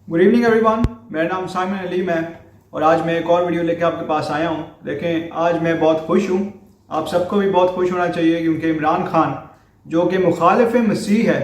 Good evening everyone, मेरा नाम Simon Aleem है और आज मैं एक और वीडियो लेकर आपके पास आया हूँ। देखें, आज मैं बहुत खुश हूँ, आप सबको भी बहुत खुश होना चाहिए क्योंकि इमरान खान जो कि मुखालिफ मसीह है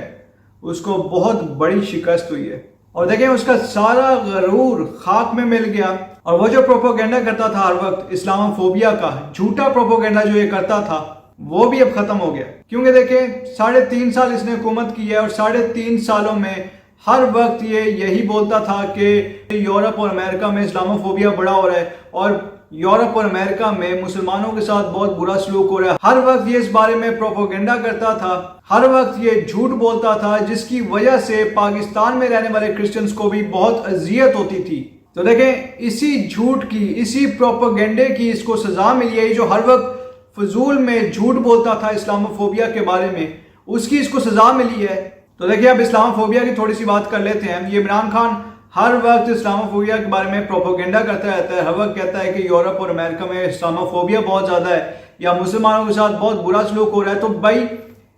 उसको बहुत बड़ी शिकस्त हुई है। और देखें, उसका सारा गरूर खाक में मिल गया और वो जो प्रोपोगेंडा करता था हर वक्त इस्लामोफोबिया का, झूठा प्रोपोगेंडा जो ये करता था, वो भी अब खत्म हो गया। क्योंकि देखें, 3.5 साल इसने हुकूमत की है और 3.5 सालों में हर वक्त ये यही बोलता था कि यूरोप और अमेरिका में इस्लामोफोबिया बड़ा हो रहा है और यूरोप और अमेरिका में मुसलमानों के साथ बहुत बुरा सलूक हो रहा है। हर वक्त ये इस बारे में प्रोपोगेंडा करता था, हर वक्त ये झूठ बोलता था, जिसकी वजह से पाकिस्तान में रहने वाले क्रिश्चियंस को भी बहुत अजियत होती थी। तो देखें, इसी झूठ की, इसी प्रोपोगेंडे की इसको सजा मिली है। जो हर वक्त फजूल में झूठ बोलता था इस्लामोफोबिया के बारे में, उसकी इसको सजा मिली है। तो देखिए, अब इस्लामोफोबिया की थोड़ी सी बात कर लेते हैं। ये इमरान खान हर वक्त इस्लामोफोबिया के बारे में प्रोपोगेंडा करता रहता है। हर वक्त कहता है कि यूरोप और अमेरिका में इस्लामोफोबिया बहुत ज़्यादा है या मुसलमानों के साथ बहुत बुरा सलूक हो रहा है। तो भाई,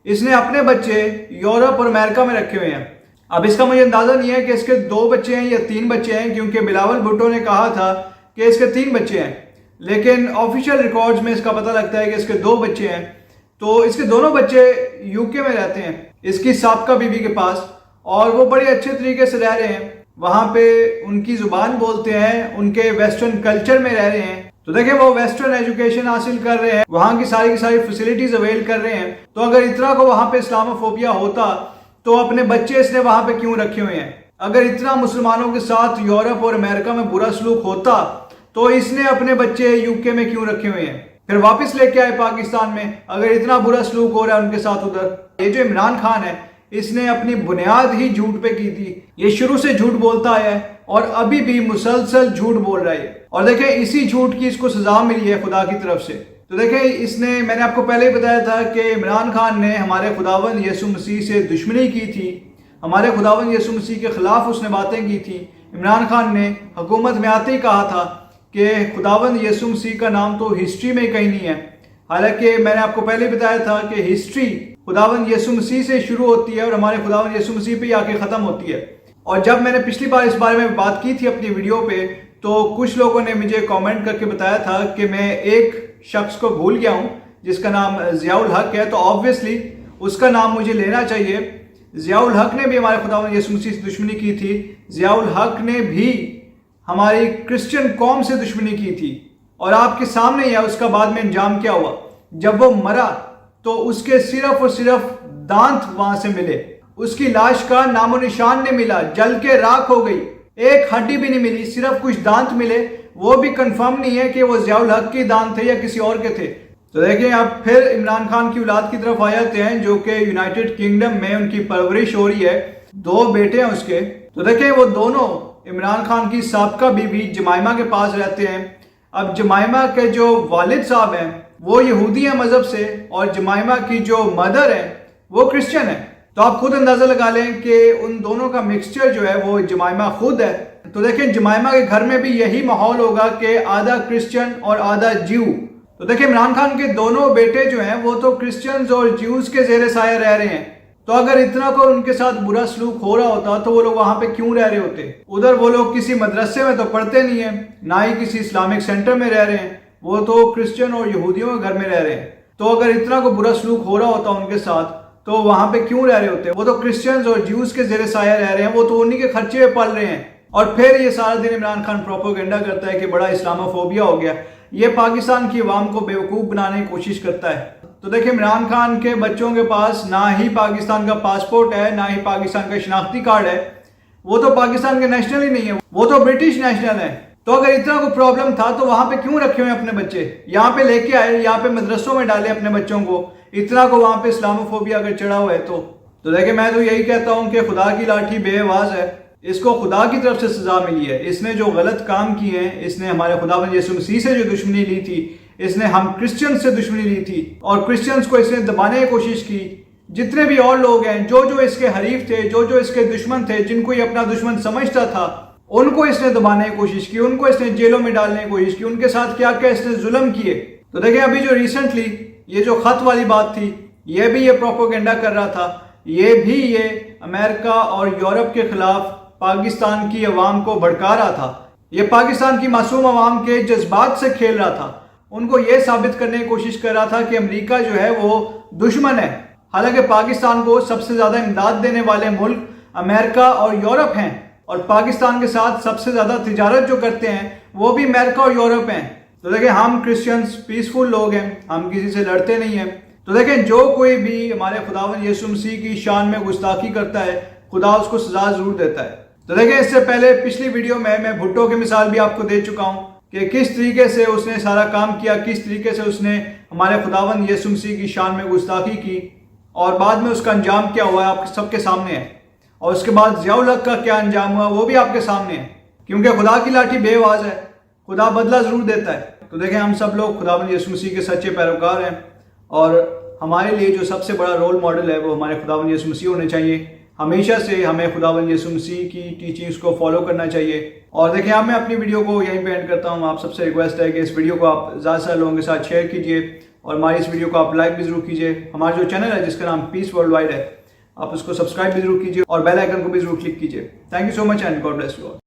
इसने अपने बच्चे यूरोप और अमेरिका में रखे हुए हैं। अब इसका मुझे अंदाज़ा नहीं है कि इसके 2 बच्चे हैं या 3 बच्चे हैं, क्योंकि बिलावल भुट्टो ने कहा था कि इसके 3 बच्चे हैं, लेकिन ऑफिशियल रिकॉर्ड्स में इसका पता लगता है कि इसके 2 बच्चे हैं। तो इसके दोनों बच्चे यूके में रहते हैं इसकी साबका बीवी के पास, और वो बड़े अच्छे तरीके से रह रहे हैं। वहाँ पे उनकी ज़ुबान बोलते हैं, उनके वेस्टर्न कल्चर में रह रहे हैं। तो देखिए, वो वेस्टर्न एजुकेशन हासिल कर रहे हैं, वहाँ की सारी फैसिलिटीज अवेल कर रहे हैं। तो अगर इतना को वहाँ पे इस्लामोफोबिया होता तो अपने बच्चे इसने वहाँ पे क्यों रखे हुए हैं? अगर इतना मुसलमानों के साथ यूरोप और अमेरिका में बुरा सलूक होता तो इसने अपने बच्चे यूके में क्यों रखे हुए हैं? फिर वापस लेके आए पाकिस्तान में, अगर इतना बुरा सलूक हो रहा है उनके साथ उधर। ये जो इमरान खान है, इसने अपनी बुनियाद ही झूठ पे की थी। ये शुरू से झूठ बोलता है और अभी भी मुसलसल झूठ बोल रहा है। और देखें, इसी झूठ की इसको सजा मिली है खुदा की तरफ से। तो देखें, इसने, मैंने आपको पहले ही बताया था कि इमरान खान ने हमारे खुदावंद यीशु मसीह से दुश्मनी की थी, हमारे खुदावंद यीशु मसीह के खिलाफ उसने बातें की थी। इमरान खान ने हुकूमत में आते ही कहा था कि खुदावंद यीशु मसीह का नाम तो हिस्ट्री में कहीं नहीं है। हालांकि मैंने आपको पहले बताया था कि हिस्ट्री खुदावंद यीशु मसीह से शुरू होती है और हमारे खुदावंद यीशु मसीह पे आके ख़त्म होती है। और जब मैंने पिछली बार इस बारे में बात की थी अपनी वीडियो पे, तो कुछ लोगों ने मुझे कमेंट करके बताया था कि मैं एक शख्स को भूल गया हूँ जिसका नाम ज़ियाउल हक है, तो ऑब्वियसली उसका नाम मुझे लेना चाहिए। ज़ियाउल हक ने भी हमारे खुदावंद यीशु मसीह से दुश्मनी की थी। ज़ियाउल हक ने भी हमारी क्रिश्चियन कौम से दुश्मनी की थी और आपके सामने ही है उसका बाद में अंजाम क्या हुआ। जब वो मरा तो उसके सिर्फ और सिर्फ दांत वहां से मिले, उसकी लाश का नामो निशान नहीं मिला, जल के राख हो गई, एक हड्डी भी नहीं मिली, सिर्फ कुछ दांत मिले। वो भी कंफर्म नहीं है कि वो ज़ियाउल हक के दांत थे या किसी और के थे। तो देखिए, अब फिर इमरान खान की औलाद की तरफ आ जाते हैं, जो कि यूनाइटेड किंगडम में उनकी परवरिश हो रही है। 2 बेटे हैं उसके। तो देखिए, वो दोनों इमरान खान की साबका बीवी जमाइमा के पास रहते हैं। अब जमाइमा के जो वालिद साहब हैं वो यहूदी हैं मजहब से, और जमाइमा की जो मदर है वो क्रिश्चियन है। तो आप खुद अंदाजा लगा लें कि उन दोनों का मिक्सचर जो है वो जमाइमा खुद है। तो देखें, जमाइमा के घर में भी यही माहौल होगा कि आधा क्रिश्चियन और आधा ज्यू। तो देखिए, इमरान खान के दोनों बेटे जो हैं वो तो क्रिश्चियंस और ज्यूज के जेर साया रह रहे हैं। तो अगर इतना को उनके साथ बुरा सलूक हो रहा होता तो वो लोग वहां पे क्यों रह रहे होते? उधर वो लोग किसी मदरसे में तो पढ़ते नहीं है, ना ही किसी इस्लामिक सेंटर में रह रहे हैं, वो तो क्रिश्चियन और यहूदियों के घर में रह रहे हैं। तो अगर इतना को बुरा सलूक हो रहा होता उनके साथ तो वहां पे क्यों रह रहे होते? वो तो क्रिश्चियंस और ज्यूज के जेर साया रह रहे हैं, वो तो उन्हीं के खर्चे में पल रहे हैं। और फिर ये सारा दिन इमरान खान प्रोपोगेंडा करता है कि बड़ा इस्लामोफोबिया हो गया। ये पाकिस्तान की अवाम को बेवकूफ़ बनाने की कोशिश करता है। तो देखिए, इमरान खान के बच्चों के पास ना ही पाकिस्तान का पासपोर्ट है, ना ही पाकिस्तान का शनाख्ती कार्ड है। वो तो पाकिस्तान के नेशनल ही नहीं है, वो तो ब्रिटिश नेशनल है। तो अगर इतना कोई प्रॉब्लम था तो वहां पे क्यों रखे हुए अपने बच्चे? यहाँ पे लेके आए, यहाँ पे मदरसों में डाले अपने बच्चों को। इतना को वहां पे इस्लामोफोबिया अगर चढ़ा हुआ है तो देखिए, मैं तो यही कहता हूँ कि खुदा की लाठी बेआवाज है। इसको खुदा की तरफ से सजा मिली है। इसने जो गलत काम किए हैं, इसने हमारे खुदावंद यीशु मसीह से जो दुश्मनी ली थी, इसने हम क्रिश्चियन से दुश्मनी ली थी और क्रिश्चियंस को इसने दबाने की कोशिश की। जितने भी और लोग हैं जो इसके हरीफ थे, जो इसके दुश्मन थे, जिनको ये अपना दुश्मन समझता था, उनको इसने दबाने की कोशिश की, उनको इसने जेलों में डालने की कोशिश की, उनके साथ क्या क्या इसने जुल्म किए। तो देखिए, अभी जो रिसेंटली ये जो खत वाली बात थी, ये भी ये प्रोपोगेंडा कर रहा था, ये भी ये अमेरिका और यूरोप के खिलाफ پاکستان کی عوام کو بھڑکا رہا تھا، یہ پاکستان کی معصوم عوام کے جذبات سے کھیل رہا تھا، ان کو یہ ثابت کرنے کی کوشش کر رہا تھا کہ امریکہ جو ہے وہ دشمن ہے، حالانکہ پاکستان کو سب سے زیادہ امداد دینے والے ملک امریکہ اور یورپ ہیں، اور پاکستان کے ساتھ سب سے زیادہ تجارت جو کرتے ہیں وہ بھی امریکہ اور یورپ ہیں۔ تو دیکھیں ہم کرسچنز پیسفل لوگ ہیں، ہم کسی سے لڑتے نہیں ہیں۔ تو دیکھیں جو کوئی بھی ہمارے خداوند یسوع مسیح کی شان میں گستاخی کرتا ہے، خدا اس کو سزا ضرور دیتا ہے۔ تو دیکھیں اس سے پہلے پچھلی ویڈیو میں بھٹو کی مثال بھی آپ کو دے چکا ہوں کہ کس طریقے سے اس نے سارا کام کیا، کس طریقے سے اس نے ہمارے خداوند یسوع مسیح کی شان میں گستاخی کی، اور بعد میں اس کا انجام کیا ہوا ہے آپ سب کے سامنے ہے، اور اس کے بعد ضیاء الحق کا کیا انجام ہوا وہ بھی آپ کے سامنے ہے، کیونکہ خدا کی لاٹھی بے آواز ہے، خدا بدلہ ضرور دیتا ہے۔ تو دیکھیں ہم سب لوگ خداوند یسوع مسیح کے سچے پیروکار ہیں، اور ہمارے لیے جو سب سے بڑا رول ماڈل ہے وہ ہمارے خداوند یسوع مسیح ہونے چاہیے۔ ہمیشہ سے ہمیں خداوند یسوع مسیح کی ٹیچنگز کو فالو کرنا چاہیے۔ اور دیکھیں اب میں اپنی ویڈیو کو یہیں پہ اینڈ کرتا ہوں۔ آپ سب سے ریکویسٹ ہے کہ اس ویڈیو کو آپ زیادہ سے لوگوں کے ساتھ شیئر کیجیے، اور ہماری اس ویڈیو کو آپ لائک بھی ضرور کیجیے۔ ہمارا جو چینل ہے جس کا نام پیس ورلڈ وائڈ ہے، آپ اس کو سبسکرائب بھی ضرور کیجیے اور بیل آئیکن کو بھی ضرور کلک کیجیے۔ Thank you so much and God bless you all.